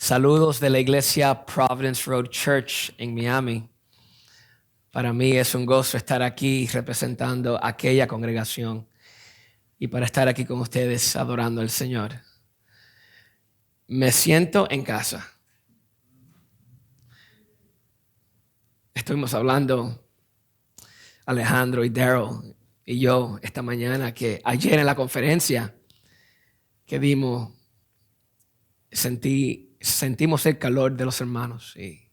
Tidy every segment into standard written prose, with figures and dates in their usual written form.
Saludos de la iglesia Providence Road Church en Miami. Para mí es un gozo estar aquí representando a aquella congregación y para estar aquí con ustedes adorando al Señor. Me siento en casa. Estuvimos hablando, Alejandro y Daryl y yo esta mañana, que ayer en la conferencia que dimos, sentimos el calor de los hermanos y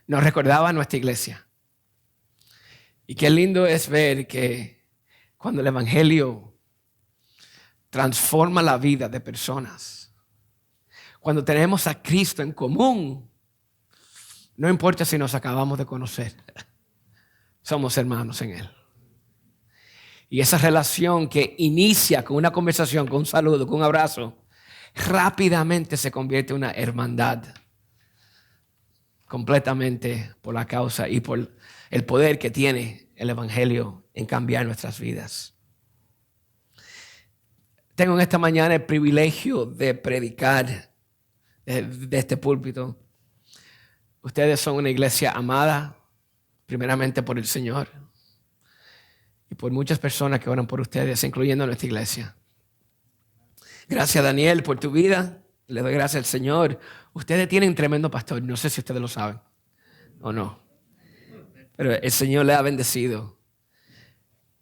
nos recordaba nuestra iglesia. Y qué lindo es ver que cuando el evangelio transforma la vida de personas, cuando tenemos a Cristo en común, no importa si nos acabamos de conocer, somos hermanos en Él. Y esa relación que inicia con una conversación, con un saludo, con un abrazo, rápidamente se convierte en una hermandad, completamente por la causa y por el poder que tiene el evangelio en cambiar nuestras vidas. Tengo en esta mañana el privilegio de predicar de este púlpito. Ustedes son una iglesia amada, primeramente por el Señor y por muchas personas que oran por ustedes, incluyendo nuestra iglesia. Gracias, Daniel, por tu vida. Le doy gracias al Señor. Ustedes tienen un tremendo pastor. No sé si ustedes lo saben o no. Pero el Señor le ha bendecido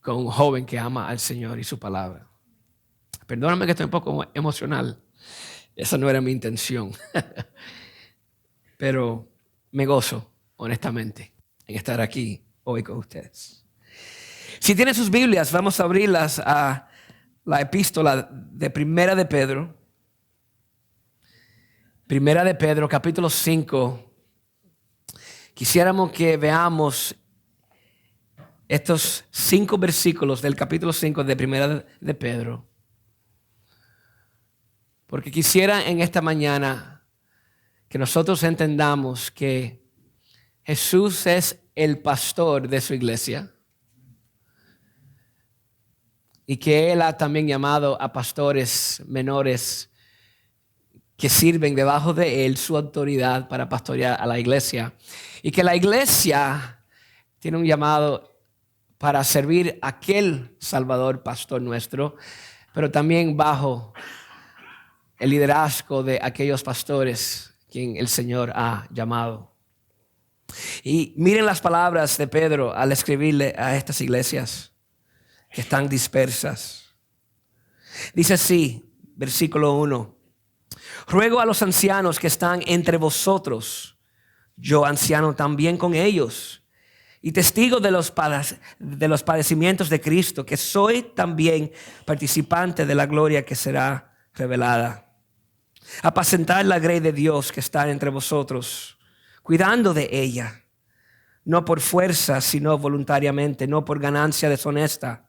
con un joven que ama al Señor y su palabra. Perdóname que estoy un poco emocional. Esa no era mi intención. Pero me gozo, honestamente, en estar aquí hoy con ustedes. Si tienen sus Biblias, vamos a abrirlas a la epístola de Primera de Pedro. Primera de Pedro, capítulo 5. Quisiéramos que veamos estos 5 versículos del capítulo 5 de Primera de Pedro. Porque quisiera en esta mañana que nosotros entendamos que Jesús es el pastor de su iglesia y que Él ha también llamado a pastores menores que sirven debajo de Él su autoridad para pastorear a la iglesia. Y que la iglesia tiene un llamado para servir a aquel Salvador, pastor nuestro, pero también bajo el liderazgo de aquellos pastores quien el Señor ha llamado. Y miren las palabras de Pedro al escribirle a estas iglesias que están dispersas. Dice así, versículo 1. Ruego a los ancianos que están entre vosotros, yo anciano también con ellos, y testigo de los padecimientos de Cristo, que soy también participante de la gloria que será revelada. Apacentar la grey de Dios que está entre vosotros, cuidando de ella, no por fuerza, sino voluntariamente, no por ganancia deshonesta,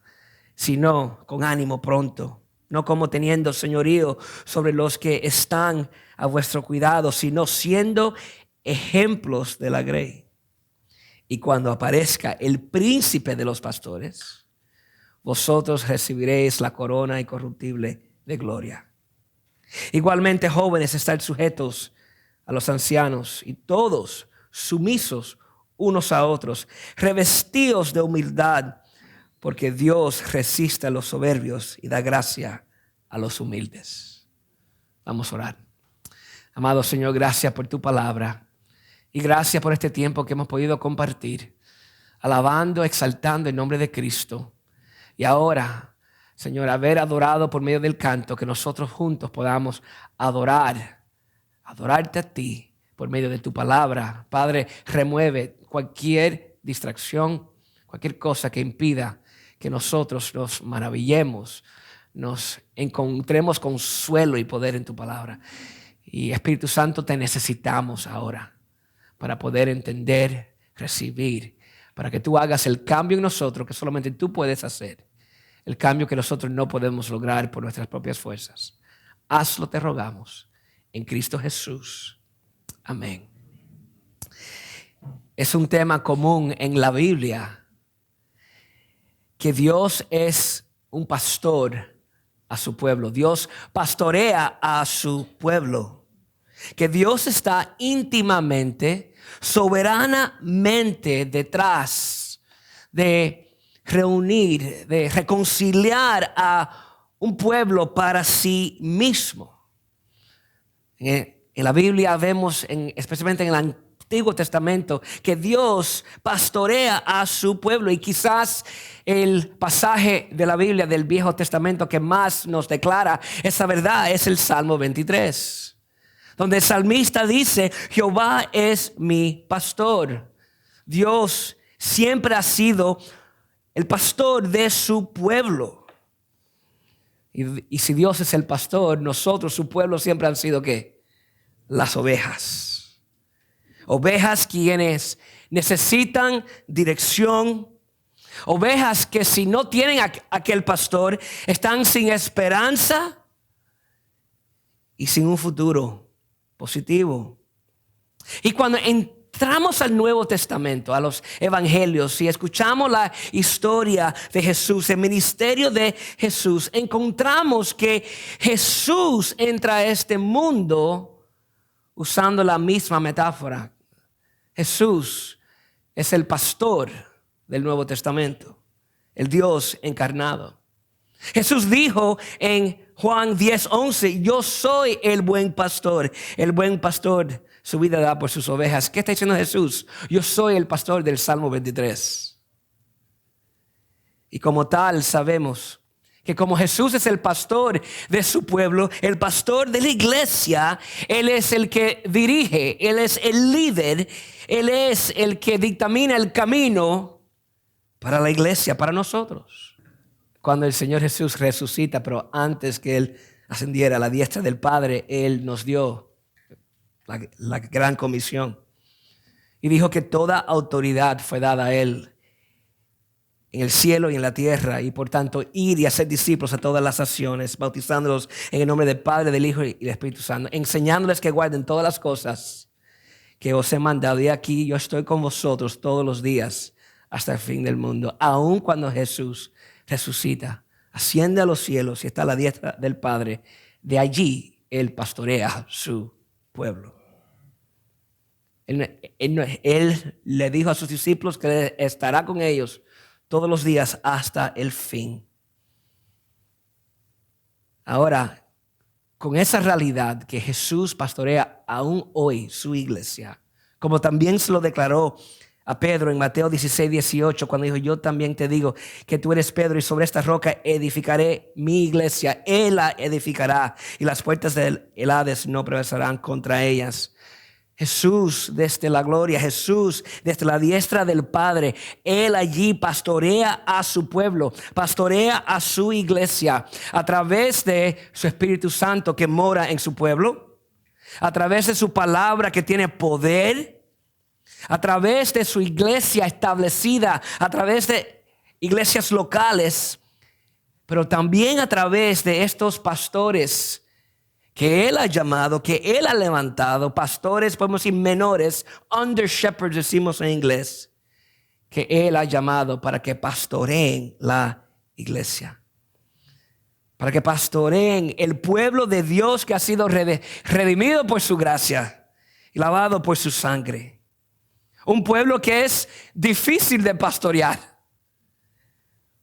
sino con ánimo pronto, no como teniendo señorío sobre los que están a vuestro cuidado, sino siendo ejemplos de la grey. Y cuando aparezca el príncipe de los pastores, vosotros recibiréis la corona incorruptible de gloria. Igualmente, jóvenes, estad sujetos a los ancianos y todos sumisos unos a otros, revestidos de humildad, porque Dios resiste a los soberbios y da gracia a los humildes. Vamos a orar. Amado Señor, gracias por tu palabra y gracias por este tiempo que hemos podido compartir, alabando, exaltando el nombre de Cristo. Y ahora, Señor, haber adorado por medio del canto, que nosotros juntos podamos adorarte a ti por medio de tu palabra. Padre, remueve cualquier distracción, cualquier cosa que impida que nosotros nos maravillemos, nos encontremos consuelo y poder en tu palabra. Y Espíritu Santo, te necesitamos ahora para poder entender, recibir, para que tú hagas el cambio en nosotros que solamente tú puedes hacer, el cambio que nosotros no podemos lograr por nuestras propias fuerzas. Hazlo, te rogamos, en Cristo Jesús. Amén. Es un tema común en la Biblia que Dios es un pastor a su pueblo. Dios pastorea a su pueblo. que Dios está íntimamente, soberanamente detrás de reunir, de reconciliar a un pueblo para sí mismo. En la Biblia vemos, especialmente en el Antiguo Testamento, que Dios pastorea a su pueblo, y quizás el pasaje de la Biblia del Viejo Testamento que más nos declara esa verdad es el Salmo 23. Donde el salmista dice: Jehová es mi pastor. Dios siempre ha sido el pastor de su pueblo. Y si Dios es el pastor, nosotros, su pueblo, siempre han sido ¿qué? Las ovejas. Ovejas quienes necesitan dirección. Ovejas que si no tienen aquel pastor, están sin esperanza y sin un futuro positivo. Y cuando entramos al Nuevo Testamento, a los evangelios, y escuchamos la historia de Jesús, el ministerio de Jesús, encontramos que Jesús entra a este mundo usando la misma metáfora. Jesús es el pastor del Nuevo Testamento, el Dios encarnado. Jesús dijo en Juan 10:11, yo soy el buen pastor. El buen pastor su vida da por sus ovejas. ¿Qué está diciendo Jesús? Yo soy el pastor del Salmo 23. Y como tal sabemos que como Jesús es el pastor de su pueblo, el pastor de la iglesia, Él es el que dirige, Él es el líder, Él es el que dictamina el camino para la iglesia, para nosotros. Cuando el Señor Jesús resucita, pero antes que Él ascendiera a la diestra del Padre, Él nos dio la gran comisión. Y dijo que toda autoridad fue dada a Él en el cielo y en la tierra. Y por tanto, ir y hacer discípulos a todas las naciones, bautizándolos en el nombre del Padre, del Hijo y del Espíritu Santo, enseñándoles que guarden todas las cosas que os he mandado. Y aquí yo estoy con vosotros todos los días hasta el fin del mundo. Aun cuando Jesús resucita, asciende a los cielos y está a la diestra del Padre, de allí Él pastorea su pueblo. Él le dijo a sus discípulos que estará con ellos todos los días hasta el fin. Ahora, con esa realidad que Jesús pastorea aún hoy su iglesia, como también se lo declaró a Pedro en Mateo 16:18, cuando dijo: yo también te digo que tú eres Pedro, y sobre esta roca edificaré mi iglesia. Él la edificará, y las puertas del Hades no prevalecerán contra ellas. Jesús desde la gloria, Jesús desde la diestra del Padre, Él allí pastorea a su pueblo, pastorea a su iglesia a través de su Espíritu Santo que mora en su pueblo, a través de su palabra que tiene poder, a través de su iglesia establecida, a través de iglesias locales, pero también a través de estos pastores que Él ha llamado, que Él ha levantado, pastores, podemos decir menores, under shepherds decimos en inglés, que Él ha llamado para que pastoreen la iglesia, para que pastoreen el pueblo de Dios que ha sido redimido por su gracia y lavado por su sangre. Un pueblo que es difícil de pastorear.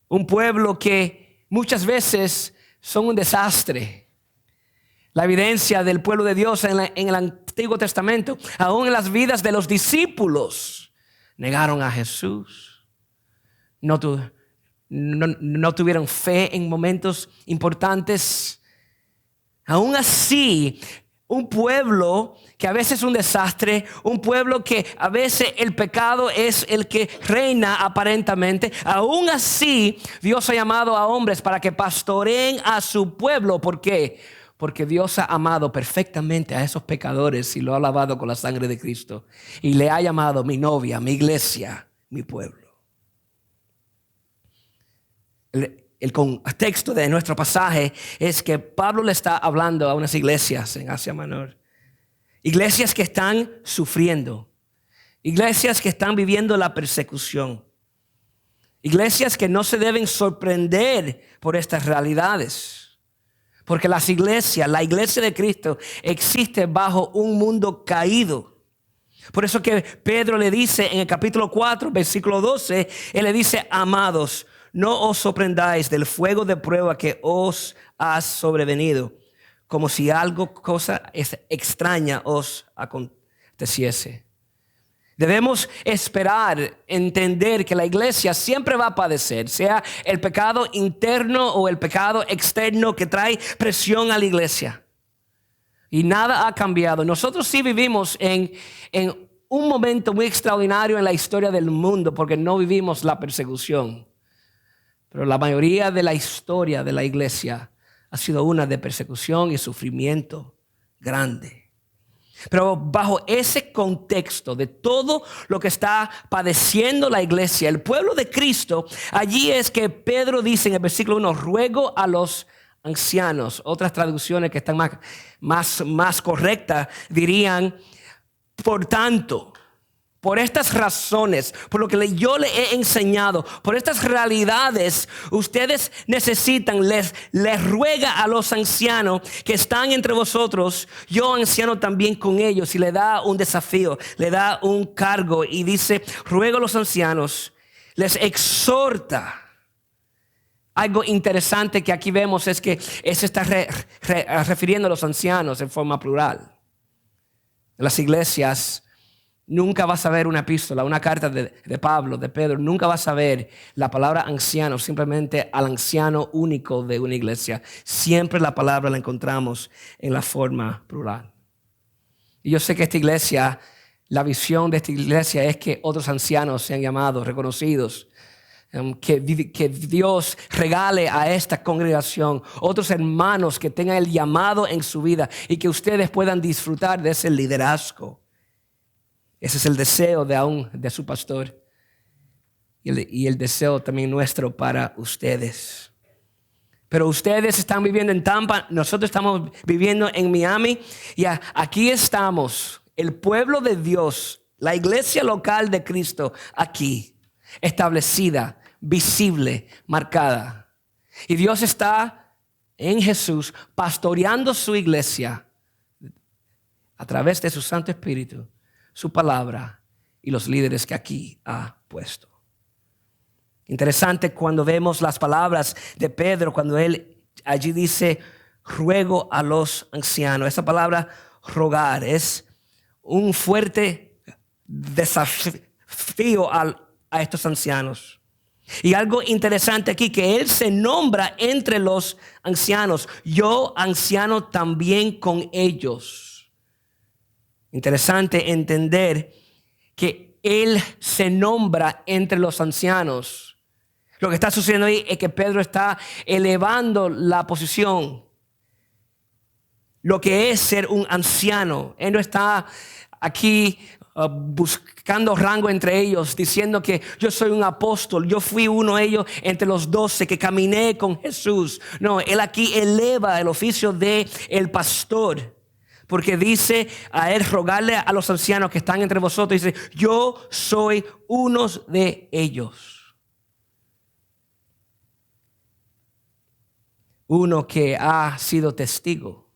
Un pueblo que muchas veces son un desastre. La evidencia del pueblo de Dios en el Antiguo Testamento, aún en las vidas de los discípulos, negaron a Jesús. No tuvieron fe en momentos importantes. Aún así, un pueblo que a veces es un desastre, un pueblo que a veces el pecado es el que reina aparentemente. Aún así, Dios ha llamado a hombres para que pastoreen a su pueblo. ¿Por qué? Porque Dios ha amado perfectamente a esos pecadores y lo ha lavado con la sangre de Cristo. Y le ha llamado mi novia, mi iglesia, mi pueblo. El contexto de nuestro pasaje es que Pablo le está hablando a unas iglesias en Asia Menor. Iglesias que están sufriendo. Iglesias que están viviendo la persecución. Iglesias que no se deben sorprender por estas realidades. Porque la iglesia de Cristo, existe bajo un mundo caído. Por eso que Pedro le dice en el capítulo 4, versículo 12, él le dice: amados, no os sorprendáis del fuego de prueba que os ha sobrevenido, como si cosa extraña os aconteciese. Debemos esperar, entender que la iglesia siempre va a padecer, sea el pecado interno o el pecado externo que trae presión a la iglesia. Y nada ha cambiado. Nosotros sí vivimos en un momento muy extraordinario en la historia del mundo, porque no vivimos la persecución. Pero la mayoría de la historia de la iglesia ha sido una de persecución y sufrimiento grande. Pero bajo ese contexto de todo lo que está padeciendo la iglesia, el pueblo de Cristo, allí es que Pedro dice en el versículo 1: ruego a los ancianos. Otras traducciones que están más correctas dirían: por tanto, por estas razones, por lo que yo le he enseñado, por estas realidades, ustedes necesitan, les ruega a los ancianos que están entre vosotros, yo anciano también con ellos, y le da un desafío, le da un cargo y dice: ruego a los ancianos, les exhorta. Algo interesante que aquí vemos es que se está refiriendo a los ancianos en forma plural. En las iglesias nunca vas a ver una epístola, una carta de Pablo, de Pedro. Nunca vas a ver la palabra anciano, simplemente al anciano único de una iglesia. Siempre la palabra la encontramos en la forma plural. Y yo sé que esta iglesia, la visión de esta iglesia es que otros ancianos sean llamados, reconocidos. Que Dios regale a esta congregación otros hermanos que tengan el llamado en su vida y que ustedes puedan disfrutar de ese liderazgo. Ese es el deseo de su pastor y el deseo también nuestro para ustedes. Pero ustedes están viviendo en Tampa, nosotros estamos viviendo en Miami y aquí estamos, el pueblo de Dios, la iglesia local de Cristo aquí, establecida, visible, marcada. Y Dios está en Jesús pastoreando su iglesia a través de su Santo Espíritu, su palabra y los líderes que aquí ha puesto. Interesante cuando vemos las palabras de Pedro, cuando él allí dice: ruego a los ancianos. Esa palabra rogar es un fuerte desafío a estos ancianos. Y algo interesante aquí, que él se nombra entre los ancianos: yo anciano también con ellos. Interesante entender que él se nombra entre los ancianos. Lo que está sucediendo ahí es que Pedro está elevando la posición, lo que es ser un anciano. Él no está aquí buscando rango entre ellos, diciendo que yo soy un apóstol, yo fui uno de ellos entre los 12 que caminé con Jesús. No, él aquí eleva el oficio de el pastor. Porque dice a él rogarle a los ancianos que están entre vosotros, dice: yo soy uno de ellos. Uno que ha sido testigo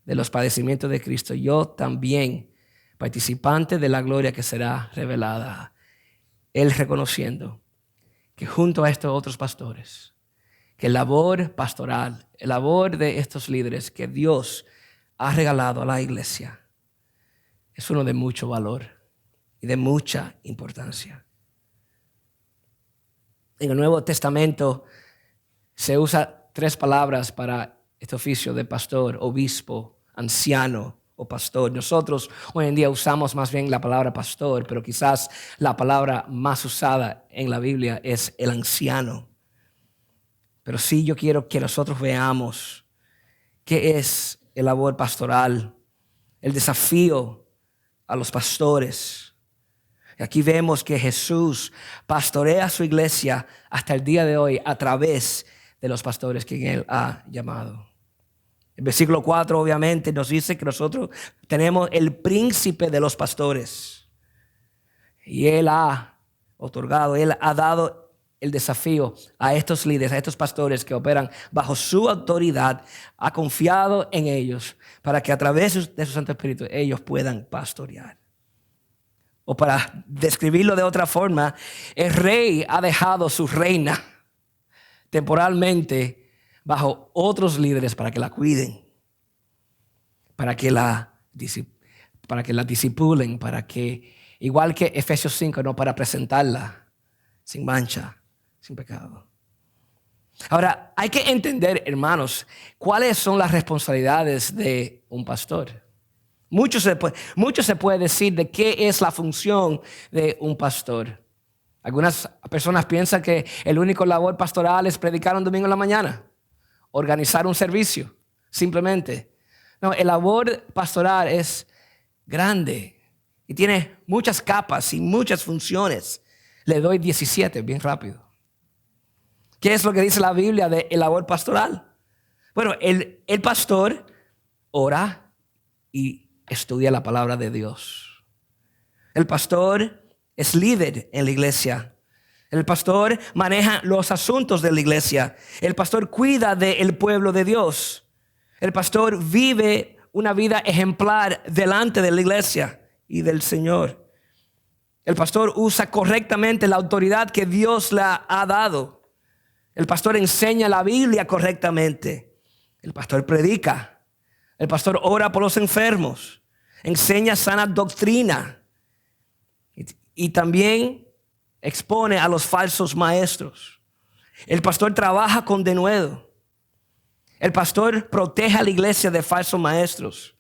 de los padecimientos de Cristo. Yo también, participante de la gloria que será revelada. Él reconociendo que junto a estos otros pastores, que la labor pastoral, el labor de estos líderes que Dios ha regalado a la iglesia es uno de mucho valor y de mucha importancia. En el Nuevo Testamento se usa 3 palabras para este oficio de pastor, obispo, anciano o pastor. Nosotros hoy en día usamos más bien la palabra pastor, pero quizás la palabra más usada en la Biblia es el anciano. Pero sí, yo quiero que nosotros veamos qué es el labor pastoral, el desafío a los pastores. Y aquí vemos que Jesús pastorea su iglesia hasta el día de hoy a través de los pastores que Él ha llamado. El versículo 4 obviamente nos dice que nosotros tenemos el príncipe de los pastores. Y Él ha otorgado, Él ha dado el desafío a estos líderes, a estos pastores que operan bajo su autoridad, ha confiado en ellos para que a través de su Santo Espíritu ellos puedan pastorear. O para describirlo de otra forma, el rey ha dejado su reina temporalmente bajo otros líderes para que la cuiden, para que la disipulen, para que, igual que Efesios 5, no, para presentarla sin mancha, sin pecado. Ahora, hay que entender, hermanos, cuáles son las responsabilidades de un pastor. Mucho se puede decir de qué es la función de un pastor. Algunas personas piensan que el único labor pastoral es predicar un domingo en la mañana, organizar un servicio, simplemente. No, el labor pastoral es grande y tiene muchas capas y muchas funciones. Le doy 17 bien rápido. ¿Qué es lo que dice la Biblia del labor pastoral? Bueno, el pastor ora y estudia la palabra de Dios. El pastor es líder en la iglesia. El pastor maneja los asuntos de la iglesia. El pastor cuida del pueblo de Dios. El pastor vive una vida ejemplar delante de la iglesia y del Señor. El pastor usa correctamente la autoridad que Dios le ha dado. El pastor enseña la Biblia correctamente. El pastor predica. El pastor ora por los enfermos. Enseña sana doctrina. Y también expone a los falsos maestros. El pastor trabaja con denuedo. El pastor protege a la iglesia de falsos maestros.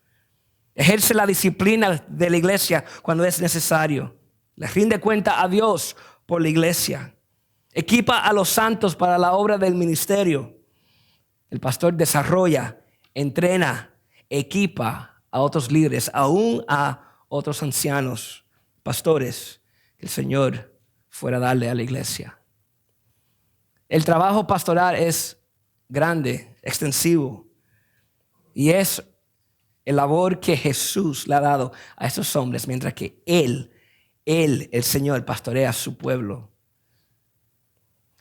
Ejerce la disciplina de la iglesia cuando es necesario. Le rinde cuenta a Dios por la iglesia. Equipa a los santos para la obra del ministerio. El pastor desarrolla, entrena, equipa a otros líderes, aún a otros ancianos, pastores, que el Señor fuera a darle a la iglesia. El trabajo pastoral es grande, extensivo, y es el labor que Jesús le ha dado a estos hombres, mientras que Él, el Señor, pastorea a su pueblo.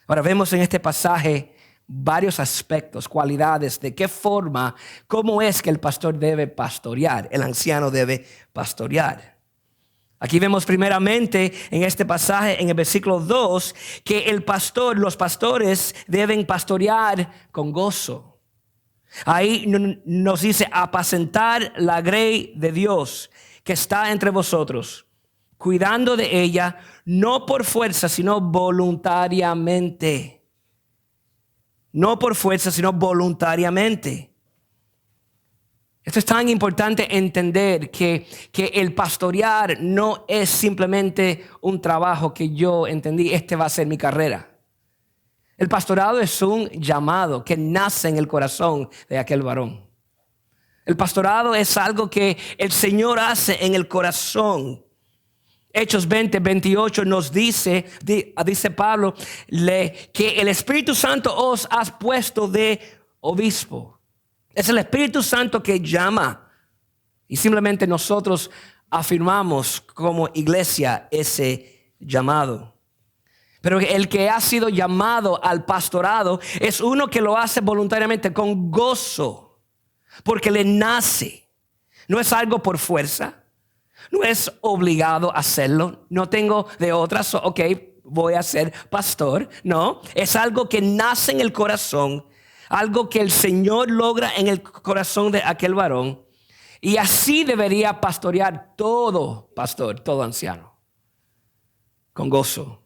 Ahora vemos en este pasaje varios aspectos, cualidades, de qué forma, cómo es que el pastor debe pastorear, el anciano debe pastorear. Aquí vemos primeramente en este pasaje, en el versículo 2, que los pastores deben pastorear con gozo. Ahí nos dice apacentar la grey de Dios que está entre vosotros, cuidando de ella, no por fuerza, sino voluntariamente. No por fuerza, sino voluntariamente. Esto es tan importante entender que el pastorear no es simplemente un trabajo que yo entendí, este va a ser mi carrera. El pastorado es un llamado que nace en el corazón de aquel varón. El pastorado es algo que el Señor hace en el corazón. Hechos 20:28 nos dice Pablo, que el Espíritu Santo os ha puesto de obispo. Es el Espíritu Santo que llama. Y simplemente nosotros afirmamos como iglesia ese llamado. Pero el que ha sido llamado al pastorado es uno que lo hace voluntariamente, con gozo, porque le nace. No es algo por fuerza. No es obligado a hacerlo. No tengo de otras, ok, voy a ser pastor. No, es algo que nace en el corazón. Algo que el Señor logra en el corazón de aquel varón. Y así debería pastorear todo pastor, todo anciano. Con gozo.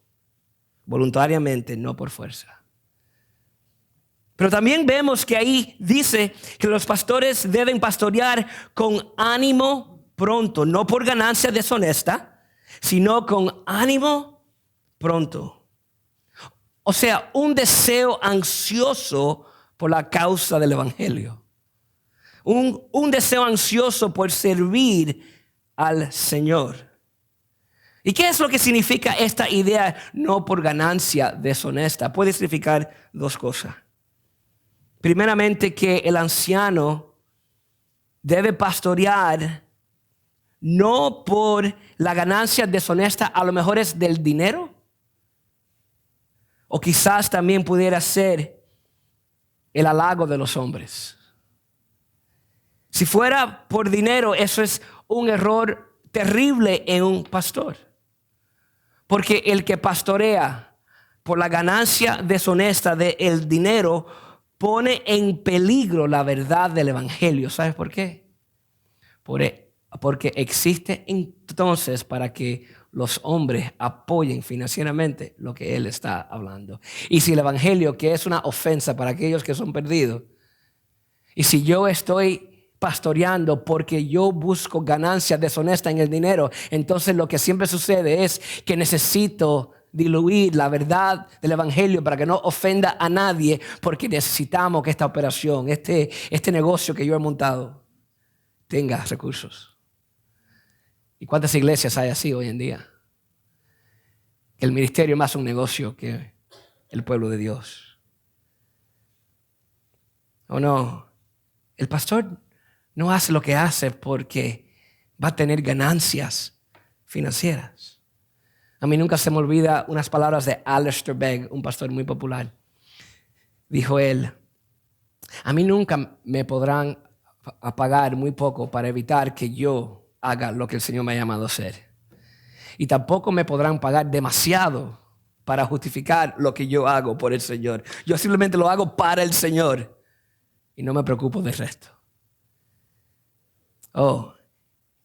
Voluntariamente, no por fuerza. Pero también vemos que ahí dice que los pastores deben pastorear con ánimo pronto, no por ganancia deshonesta, sino con ánimo pronto. O sea, un deseo ansioso por la causa del evangelio. Un deseo ansioso por servir al Señor. ¿Y qué es lo que significa esta idea no por ganancia deshonesta? Puede significar dos cosas. Primeramente, que el anciano debe pastorear no por la ganancia deshonesta, a lo mejor es del dinero, O quizás también pudiera ser el halago de los hombres. Si fuera por dinero, eso es un error terrible en un pastor. Porque el que pastorea por la ganancia deshonesta del dinero pone en peligro la verdad del evangelio. ¿Sabes por qué? Porque existe entonces para que los hombres apoyen financieramente lo que él está hablando. Y si el evangelio, que es una ofensa para aquellos que son perdidos, y si yo estoy pastoreando porque yo busco ganancia deshonesta en el dinero, entonces lo que siempre sucede es que necesito diluir la verdad del evangelio para que no ofenda a nadie, porque necesitamos que esta operación, este negocio que yo he montado, tenga recursos. ¿Y cuántas iglesias hay así hoy en día? Que el ministerio es más un negocio que el pueblo de Dios. ¿O no? El pastor no hace lo que hace porque va a tener ganancias financieras. A mí nunca se me olvida unas palabras de Alistair Begg, un pastor muy popular. Dijo él: a mí nunca me podrán pagar muy poco para evitar que yo haga lo que el Señor me ha llamado a hacer. Y tampoco me podrán pagar demasiado para justificar lo que yo hago por el Señor. Yo simplemente lo hago para el Señor y no me preocupo del resto.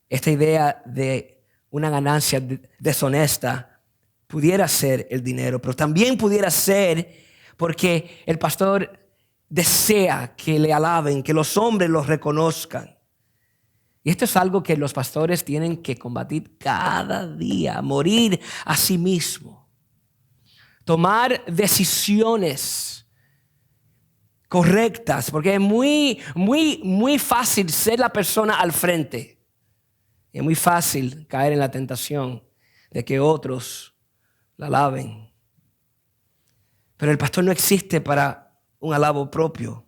Esta idea de una ganancia deshonesta pudiera ser el dinero, pero también pudiera ser porque el pastor desea que le alaben, que los hombres los reconozcan. Y esto es algo que los pastores tienen que combatir cada día, morir a sí mismo, tomar decisiones correctas, porque es muy fácil ser la persona al frente. Y es muy fácil caer en la tentación de que otros la alaben. Pero el pastor no existe para un alabo propio.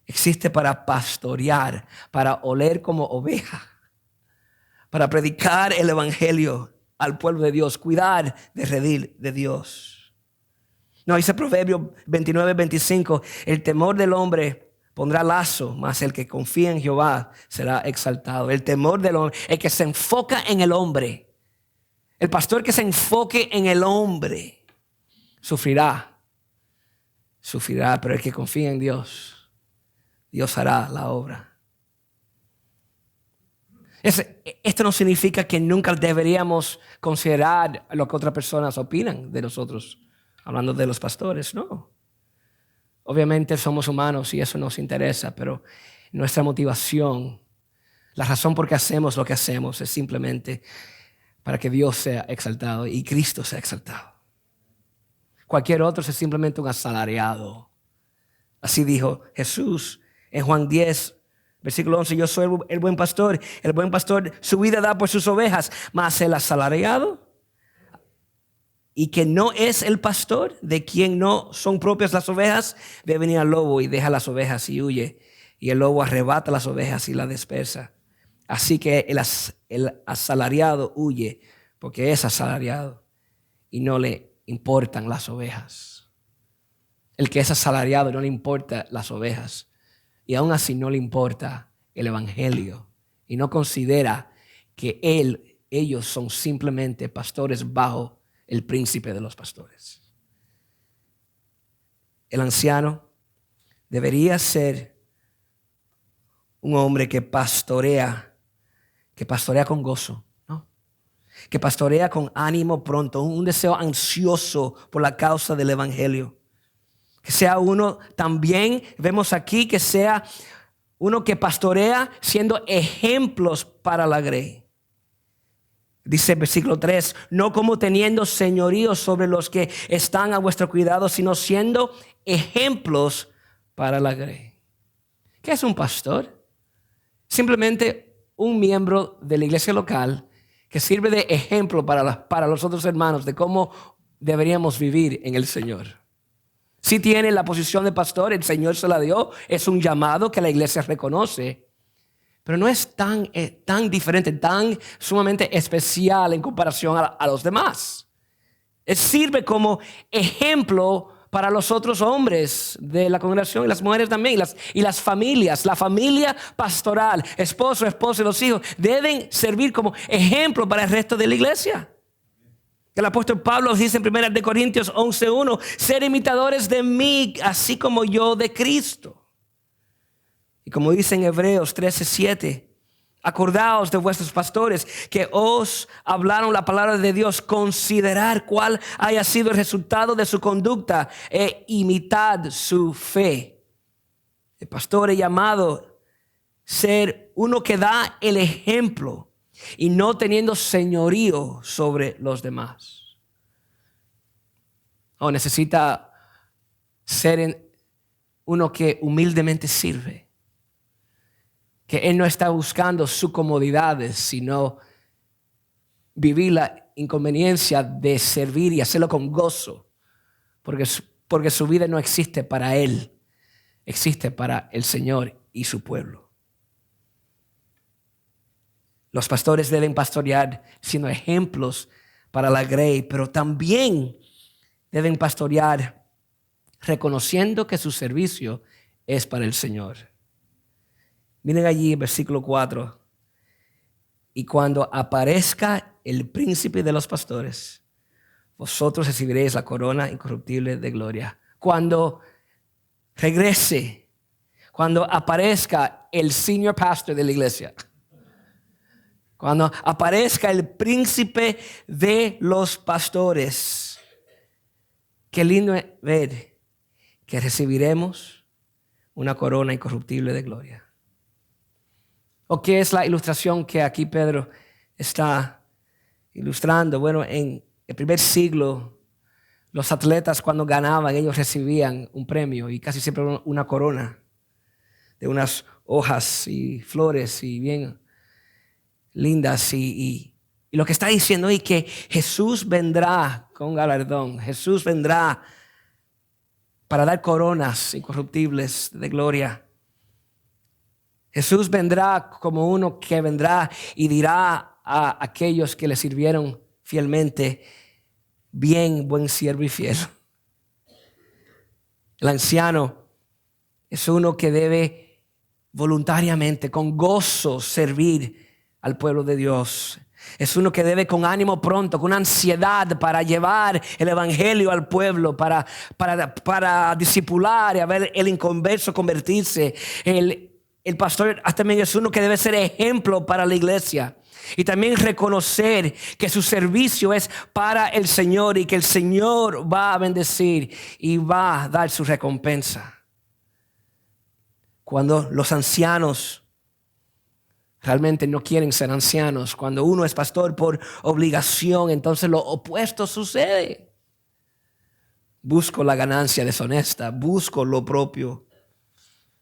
Existe para pastorear, para oler como oveja, para predicar el evangelio al pueblo de Dios, cuidar de redil de Dios. No, dice Proverbios 29:25, el temor del hombre pondrá lazo, mas el que confía en Jehová será exaltado. El temor del hombre, el que se enfoca en el hombre, el pastor que se enfoque en el hombre, sufrirá, pero el que confía en Dios, Dios hará la obra. Esto no significa que nunca deberíamos considerar lo que otras personas opinan de nosotros, hablando de los pastores, no. Obviamente somos humanos y eso nos interesa, pero nuestra motivación, la razón por qué hacemos lo que hacemos es simplemente para que Dios sea exaltado y Cristo sea exaltado. Cualquier otro es simplemente un asalariado. Así dijo Jesús en Juan 10, versículo 11, yo soy el buen pastor su vida da por sus ovejas, mas el asalariado y que no es el pastor, de quien no son propias las ovejas, ve venir al lobo y deja las ovejas y huye, y el lobo arrebata las ovejas y las dispersa. Así que el asalariado huye porque es asalariado y no le importan las ovejas. El que es asalariado no le importa las ovejas. Y aún así no le importa el evangelio y no considera que ellos son simplemente pastores bajo el príncipe de los pastores. El anciano debería ser un hombre que pastorea con gozo, ¿no? Que pastorea con ánimo pronto, un deseo ansioso por la causa del evangelio. Que sea uno también, vemos aquí, que sea uno que pastorea siendo ejemplos para la grey. Dice el versículo 3, no como teniendo señorío sobre los que están a vuestro cuidado, sino siendo ejemplos para la grey. ¿Qué es un pastor? Simplemente un miembro de la iglesia local que sirve de ejemplo para los otros hermanos de cómo deberíamos vivir en el Señor. Si tiene la posición de pastor, el Señor se la dio, es un llamado que la iglesia reconoce, pero no es tan diferente, tan sumamente especial en comparación a los demás. Sirve como ejemplo para los otros hombres de la congregación y las mujeres también, y las familias. La familia pastoral, esposo, esposa y los hijos deben servir como ejemplo para el resto de la iglesia. El apóstol Pablo dice en 1 Corintios 11:1, ser imitadores de mí, así como yo de Cristo. Y como dice en Hebreos 13:7, acordaos de vuestros pastores que os hablaron la palabra de Dios. Considerad cuál haya sido el resultado de su conducta e imitad su fe. El pastor es llamado ser uno que da el ejemplo y no teniendo señorío sobre los demás. Necesita ser uno que humildemente sirve. Que él no está buscando sus comodidades, sino vivir la inconveniencia de servir y hacerlo con gozo. Porque su vida no existe para él, existe para el Señor y su pueblo. Los pastores deben pastorear siendo ejemplos para la grey, pero también deben pastorear reconociendo que su servicio es para el Señor. Miren allí versículo 4. Y cuando aparezca el príncipe de los pastores, vosotros recibiréis la corona incorruptible de gloria. Cuando regrese, cuando aparezca el senior pastor de la iglesia, cuando aparezca el príncipe de los pastores, qué lindo es ver que recibiremos una corona incorruptible de gloria. ¿O qué es la ilustración que aquí Pedro está ilustrando? Bueno, en el primer siglo, los atletas cuando ganaban, ellos recibían un premio y casi siempre una corona de unas hojas y flores y bien lindas. Y lo que está diciendo es que Jesús vendrá con galardón. Jesús vendrá para dar coronas incorruptibles de gloria. Jesús vendrá como uno que vendrá y dirá a aquellos que le sirvieron fielmente, bien, buen siervo y fiel. El anciano es uno que debe voluntariamente, con gozo, servir al pueblo de Dios. Es uno que debe con ánimo pronto, con ansiedad para llevar el evangelio al pueblo, para discipular y a ver el inconverso convertirse. El pastor también es uno que debe ser ejemplo para la iglesia y también reconocer que su servicio es para el Señor y que el Señor va a bendecir y va a dar su recompensa. Cuando los ancianos realmente no quieren ser ancianos, cuando uno es pastor por obligación, entonces lo opuesto sucede. Busco la ganancia deshonesta, busco lo propio.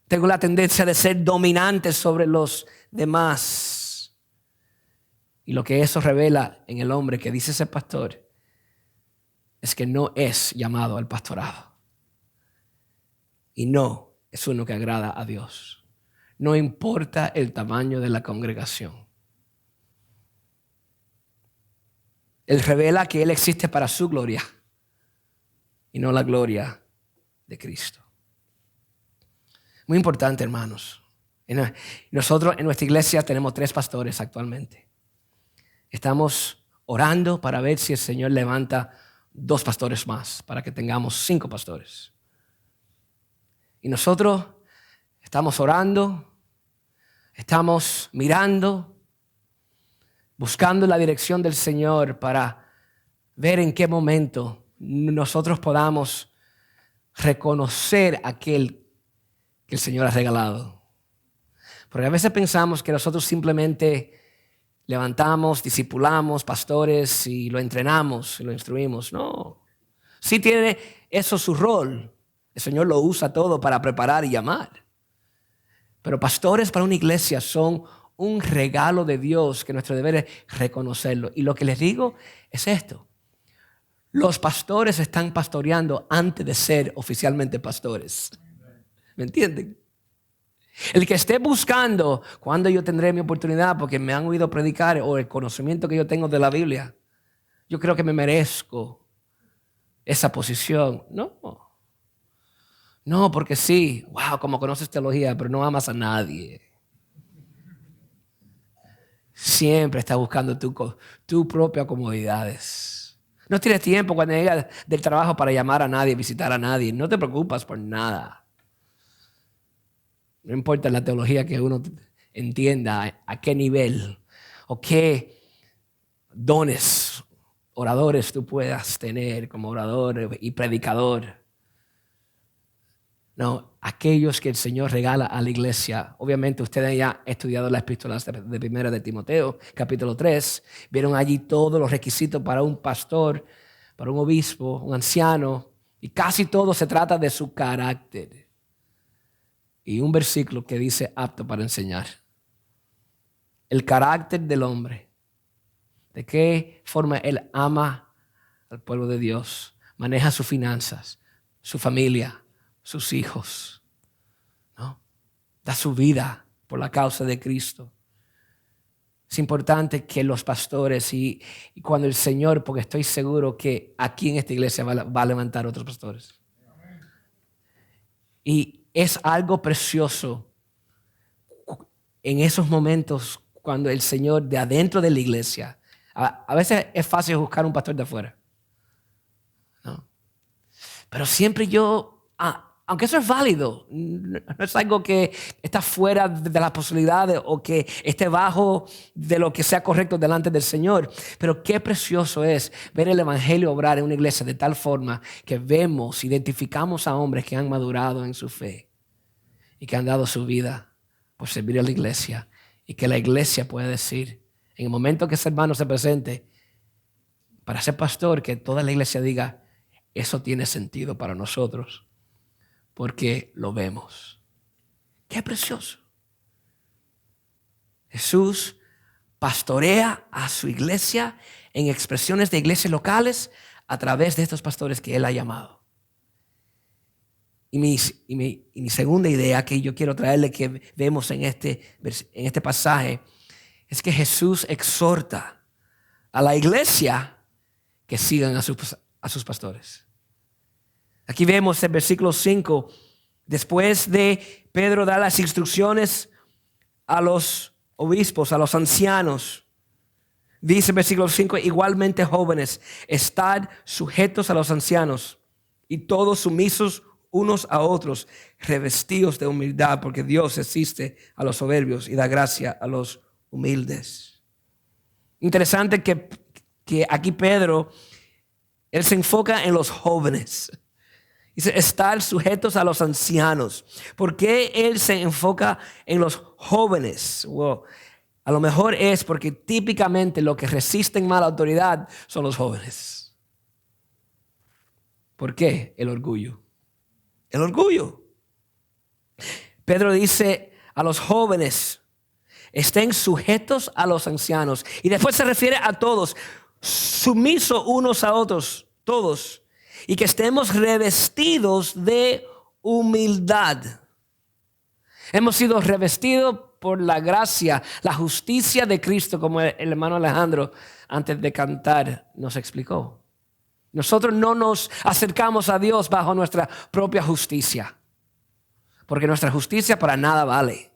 Tengo la tendencia de ser dominante sobre los demás. Y lo que eso revela en el hombre que dice ser pastor es que no es llamado al pastorado. Y no es uno que agrada a Dios. No importa el tamaño de la congregación. Él revela que Él existe para su gloria y no la gloria de Cristo. Muy importante, hermanos. Nosotros en nuestra iglesia tenemos 3 pastores actualmente. Estamos orando para ver si el Señor levanta 2 pastores más, para que tengamos 5 pastores. Y nosotros estamos orando, estamos mirando, buscando la dirección del Señor para ver en qué momento nosotros podamos reconocer aquel que el Señor ha regalado. Porque a veces pensamos que nosotros simplemente levantamos, discipulamos pastores y lo entrenamos y lo instruimos. No. Sí tiene eso su rol. El Señor lo usa todo para preparar y llamar. Pero pastores para una iglesia son un regalo de Dios que nuestro deber es reconocerlo. Y lo que les digo es esto. Los pastores están pastoreando antes de ser oficialmente pastores. ¿Me entienden? El que esté buscando cuándo yo tendré mi oportunidad porque me han oído predicar o el conocimiento que yo tengo de la Biblia, yo creo que me merezco esa posición. No, porque sí, wow, como conoces teología, pero no amas a nadie. Siempre estás buscando tu propia comodidades. No tienes tiempo cuando llegas del trabajo para llamar a nadie, visitar a nadie. No te preocupas por nada. No importa la teología que uno entienda, a qué nivel o qué dones, oradores tú puedas tener como orador y predicador. No, aquellos que el Señor regala a la iglesia. Obviamente ustedes ya han estudiado las epístolas de primera de Timoteo, capítulo 3. Vieron allí todos los requisitos para un pastor, para un obispo, un anciano. Y casi todo se trata de su carácter. Y un versículo que dice apto para enseñar. El carácter del hombre. De qué forma él ama al pueblo de Dios. Maneja sus finanzas, su familia, sus hijos, ¿no? Da su vida por la causa de Cristo. Es importante que los pastores y cuando el Señor, porque estoy seguro que aquí en esta iglesia va a levantar otros pastores. Y es algo precioso en esos momentos cuando el Señor de adentro de la iglesia, a veces es fácil buscar un pastor de afuera, ¿no? Pero siempre aunque eso es válido, no es algo que está fuera de las posibilidades o que esté bajo de lo que sea correcto delante del Señor. Pero qué precioso es ver el evangelio obrar en una iglesia de tal forma que identificamos a hombres que han madurado en su fe y que han dado su vida por servir a la iglesia. Y que la iglesia puede decir, en el momento que ese hermano se presente, para ser pastor, que toda la iglesia diga, eso tiene sentido para nosotros. Porque lo vemos. ¡Qué precioso! Jesús pastorea a su iglesia en expresiones de iglesias locales a través de estos pastores que Él ha llamado. Y mi segunda idea que yo quiero traerle que vemos en este pasaje es que Jesús exhorta a la iglesia que sigan a sus pastores. Aquí vemos en versículo 5, después de Pedro dar las instrucciones a los obispos, a los ancianos, dice en versículo 5, igualmente jóvenes, estad sujetos a los ancianos y todos sumisos unos a otros, revestidos de humildad, porque Dios asiste a los soberbios y da gracia a los humildes. Interesante que aquí Pedro, él se enfoca en los jóvenes. Dice, estar sujetos a los ancianos. ¿Por qué él se enfoca en los jóvenes? Wow. A lo mejor es porque típicamente los que resisten mala autoridad son los jóvenes. ¿Por qué? El orgullo. El orgullo. Pedro dice a los jóvenes, estén sujetos a los ancianos. Y después se refiere a todos, sumisos unos a otros, todos. Y que estemos revestidos de humildad. Hemos sido revestidos por la gracia, la justicia de Cristo, como el hermano Alejandro antes de cantar nos explicó. Nosotros no nos acercamos a Dios bajo nuestra propia justicia, porque nuestra justicia para nada vale.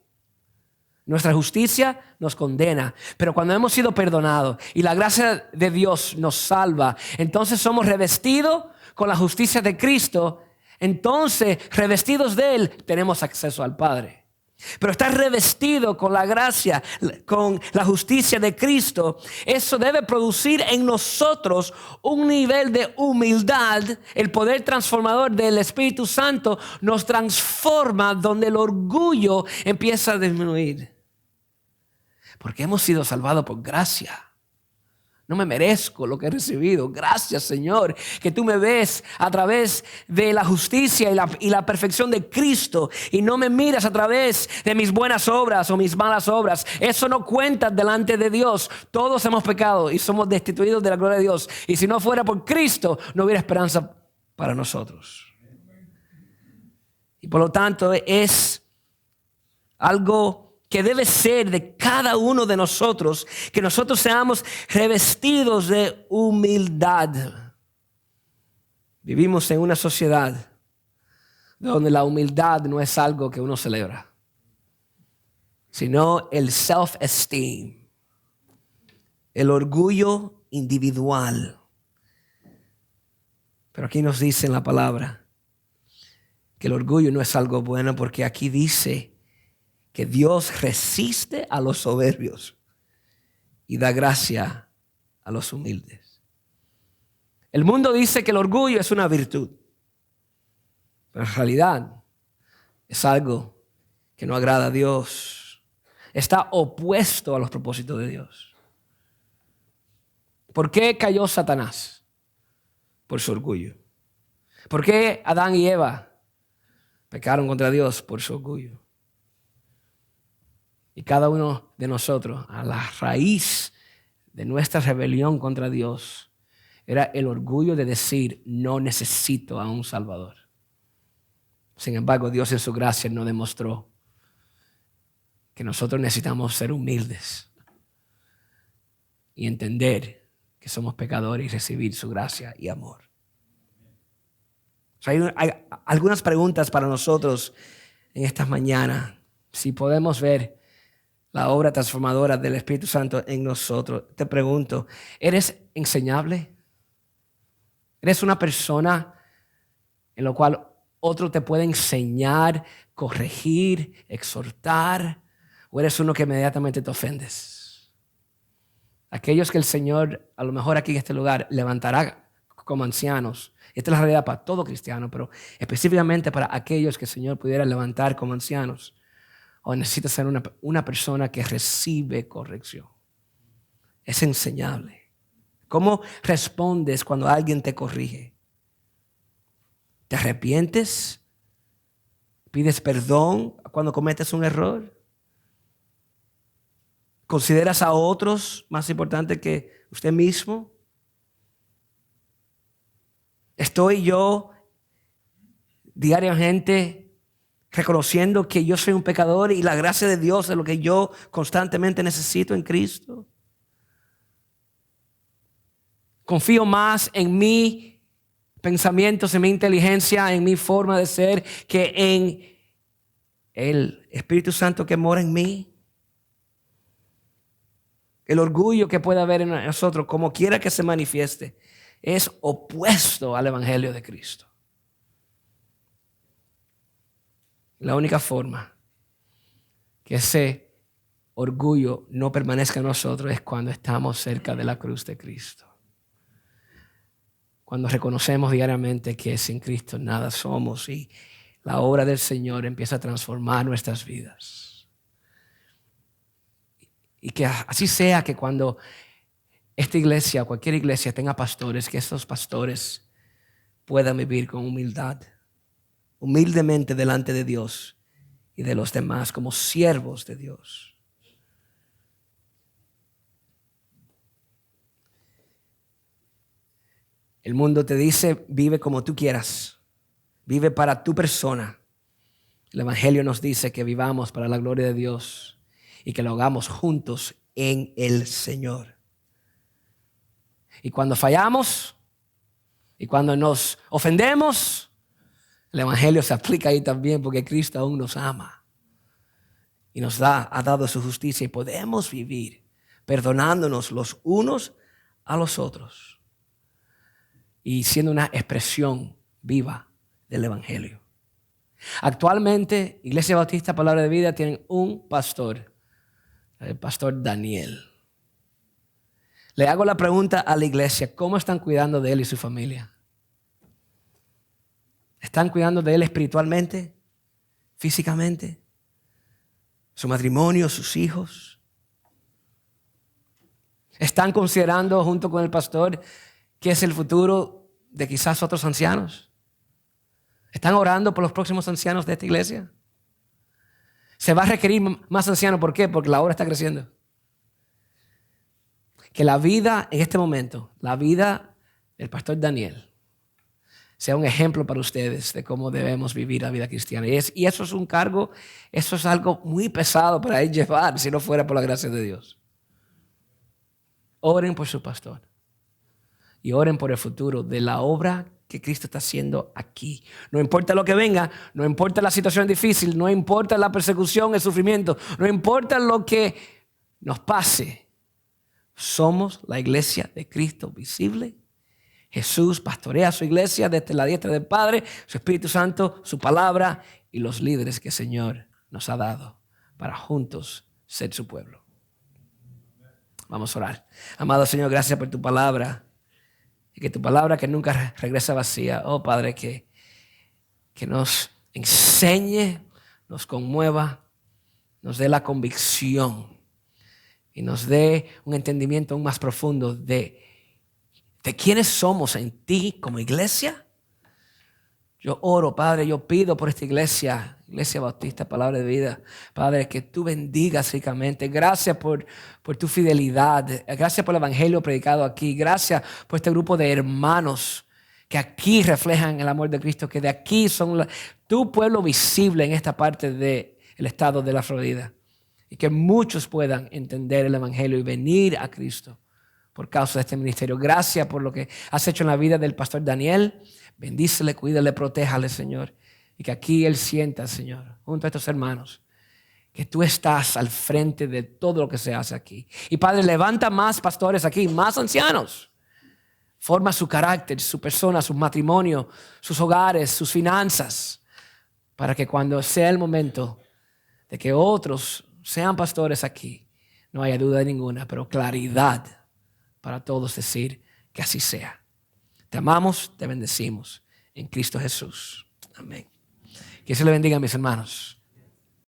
Nuestra justicia nos condena, pero cuando hemos sido perdonados y la gracia de Dios nos salva, entonces somos revestidos con la justicia de Cristo. Entonces, revestidos de Él, tenemos acceso al Padre. Pero estar revestido con la gracia, con la justicia de Cristo, eso debe producir en nosotros un nivel de humildad. El poder transformador del Espíritu Santo nos transforma donde el orgullo empieza a disminuir. Porque hemos sido salvados por gracia. No me merezco lo que he recibido. Gracias, Señor, que tú me ves a través de la justicia y la perfección de Cristo y no me miras a través de mis buenas obras o mis malas obras. Eso no cuenta delante de Dios. Todos hemos pecado y somos destituidos de la gloria de Dios. Y si no fuera por Cristo, no hubiera esperanza para nosotros. Y por lo tanto es algo que debe ser de cada uno de nosotros, que nosotros seamos revestidos de humildad. Vivimos en una sociedad donde la humildad no es algo que uno celebra, sino el self-esteem, el orgullo individual. Pero aquí nos dice en la palabra que el orgullo no es algo bueno, porque aquí dice que Dios resiste a los soberbios y da gracia a los humildes. El mundo dice que el orgullo es una virtud, pero en realidad es algo que no agrada a Dios. Está opuesto a los propósitos de Dios. ¿Por qué cayó Satanás? Por su orgullo. ¿Por qué Adán y Eva pecaron contra Dios? Por su orgullo. Y cada uno de nosotros, a la raíz de nuestra rebelión contra Dios, era el orgullo de decir, no necesito a un Salvador. Sin embargo, Dios en su gracia nos demostró que nosotros necesitamos ser humildes y entender que somos pecadores y recibir su gracia y amor. O sea, hay algunas preguntas para nosotros en estas mañanas. Si podemos ver la obra transformadora del Espíritu Santo en nosotros, te pregunto, ¿eres enseñable? ¿Eres una persona en la cual otro te puede enseñar, corregir, exhortar? ¿O eres uno que inmediatamente te ofendes? Aquellos que el Señor, a lo mejor aquí en este lugar, levantará como ancianos. Esta es la realidad para todo cristiano, pero específicamente para aquellos que el Señor pudiera levantar como ancianos. O necesitas ser una persona que recibe corrección. Es enseñable. ¿Cómo respondes cuando alguien te corrige? ¿Te arrepientes? ¿Pides perdón cuando cometes un error? ¿Consideras a otros más importante que usted mismo? ¿Estoy yo diariamente reconociendo que yo soy un pecador y la gracia de Dios es lo que yo constantemente necesito en Cristo? Confío más en mis pensamientos, en mi inteligencia, en mi forma de ser, que en el Espíritu Santo que mora en mí. El orgullo que puede haber en nosotros, como quiera que se manifieste, es opuesto al Evangelio de Cristo. La única forma que ese orgullo no permanezca en nosotros es cuando estamos cerca de la cruz de Cristo. Cuando reconocemos diariamente que sin Cristo nada somos y la obra del Señor empieza a transformar nuestras vidas. Y que así sea, que cuando esta iglesia, cualquier iglesia, tenga pastores, que esos pastores puedan vivir con humildad, humildemente delante de Dios y de los demás, como siervos de Dios. El mundo te dice, vive como tú quieras, vive para tu persona. El Evangelio nos dice que vivamos para la gloria de Dios y que lo hagamos juntos en el Señor. Y cuando fallamos y cuando nos ofendemos, el Evangelio se aplica ahí también, porque Cristo aún nos ama y nos ha dado su justicia, y podemos vivir perdonándonos los unos a los otros y siendo una expresión viva del Evangelio. Actualmente, Iglesia Bautista Palabra de Vida tienen un pastor, el pastor Daniel. Le hago la pregunta a la iglesia, ¿cómo están cuidando de él y su familia? ¿Están cuidando de él espiritualmente, físicamente? ¿Su matrimonio, sus hijos? ¿Están considerando junto con el pastor qué es el futuro de quizás otros ancianos? ¿Están orando por los próximos ancianos de esta iglesia? Se va a requerir más ancianos. ¿Por qué? Porque la obra está creciendo. Que la vida en este momento, la vida del pastor Daniel, sea un ejemplo para ustedes de cómo debemos vivir la vida cristiana. Y eso es un cargo, eso es algo muy pesado para él llevar, si no fuera por la gracia de Dios. Oren por su pastor y oren por el futuro de la obra que Cristo está haciendo aquí. No importa lo que venga, no importa la situación difícil, no importa la persecución, el sufrimiento, no importa lo que nos pase. Somos la iglesia de Cristo visible. Jesús pastorea a su iglesia desde la diestra del Padre, su Espíritu Santo, su palabra y los líderes que el Señor nos ha dado para juntos ser su pueblo. Vamos a orar. Amado Señor, gracias por tu palabra. Y que tu palabra que nunca regresa vacía. Oh Padre, que nos enseñe, nos conmueva, nos dé la convicción y nos dé un entendimiento aún más profundo de quiénes somos en ti como iglesia. Yo oro, Padre, yo pido por esta iglesia, Iglesia Bautista, Palabra de Vida. Padre, que tú bendigas ricamente. Gracias por tu fidelidad. Gracias por el evangelio predicado aquí. Gracias por este grupo de hermanos que aquí reflejan el amor de Cristo, que de aquí son tu pueblo visible en esta parte del estado de la Florida. Y que muchos puedan entender el evangelio y venir a Cristo por causa de este ministerio. Gracias por lo que has hecho en la vida del pastor Daniel. Bendícele, cuídale, protéjale, Señor. Y que aquí él sienta, Señor, junto a estos hermanos, que tú estás al frente de todo lo que se hace aquí. Y Padre, levanta más pastores aquí, más ancianos. Forma su carácter, su persona, su matrimonio, sus hogares, sus finanzas, para que cuando sea el momento de que otros sean pastores aquí, no haya duda ninguna, pero claridad para todos decir que así sea. Te amamos, te bendecimos en Cristo Jesús. Amén. Que Dios le bendiga, mis hermanos.